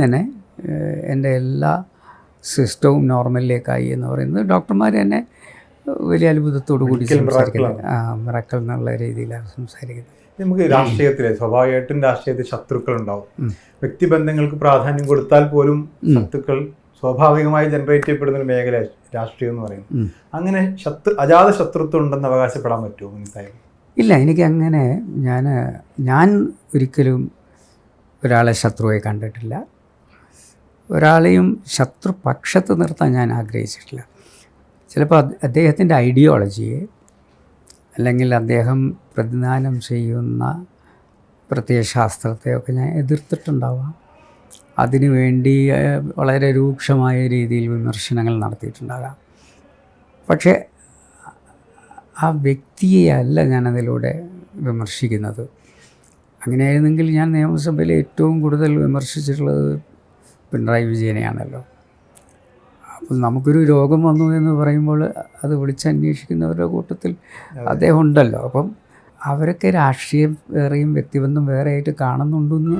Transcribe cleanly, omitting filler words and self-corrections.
തന്നെ എൻ്റെ എല്ലാ സിസ്റ്റവും നോർമലിലേക്കായി എന്ന് പറയുന്നത് ഡോക്ടർമാർ തന്നെ വലിയ അത്ഭുതത്തോടു കൂടി സംസാരിക്കുന്നത്. മിറക്കൽ എന്നുള്ള രീതിയിലാണ് സംസാരിക്കുന്നത്. നമുക്ക് രാഷ്ട്രീയത്തിലെ സ്വാഭാവികമായിട്ടും രാഷ്ട്രീയത്തിൽ ശത്രുക്കളുണ്ടാവും. വ്യക്തിബന്ധങ്ങൾക്ക് പ്രാധാന്യം കൊടുത്താൽ പോലും ശത്രുക്കൾ സ്വാഭാവികമായി ജനറേറ്റ് ചെയ്യപ്പെടുന്ന ഒരു മേഖല രാഷ്ട്രീയം എന്ന് പറയുന്നത്. അങ്ങനെ അജാത ശത്രുത്വം ഉണ്ടെന്ന് അവകാശപ്പെടാൻ പറ്റുമോ മനസ്സിലായി? ഇല്ല, എനിക്കങ്ങനെ ഞാൻ ഒരിക്കലും ഒരാളെ ശത്രുവായി കണ്ടിട്ടില്ല. ഒരാളെയും ശത്രുപക്ഷത്ത് നിർത്താൻ ഞാൻ ആഗ്രഹിച്ചിട്ടില്ല. ചിലപ്പോൾ അദ്ദേഹത്തിൻ്റെ ഐഡിയോളജിയെ അല്ലെങ്കിൽ അദ്ദേഹം പ്രതിദാനം ചെയ്യുന്ന പ്രത്യയശാസ്ത്രത്തെയൊക്കെ ഞാൻ എതിർത്തിട്ടുണ്ടാവാം. അതിനുവേണ്ടി വളരെ രൂക്ഷമായ രീതിയിൽ വിമർശനങ്ങൾ നടത്തിയിട്ടുണ്ടാകാം. പക്ഷേ ആ വ്യക്തിയെ അല്ല ഞാനതിലൂടെ വിമർശിക്കുന്നത്. അങ്ങനെയായിരുന്നെങ്കിൽ ഞാൻ നിയമസഭയിൽ ഏറ്റവും കൂടുതൽ വിമർശിച്ചിട്ടുള്ളത് പിണറായി വിജയനെയാണല്ലോ. അപ്പോൾ നമുക്കൊരു രോഗം വന്നു എന്ന് പറയുമ്പോൾ അത് വിളിച്ചന്വേഷിക്കുന്നവരുടെ കൂട്ടത്തിൽ അദ്ദേഹം ഉണ്ടല്ലോ. അപ്പം അവരൊക്കെ രാഷ്ട്രീയം വേറെയും വ്യക്തിബന്ധം വേറെ ആയിട്ട് കാണുന്നുണ്ടെന്ന്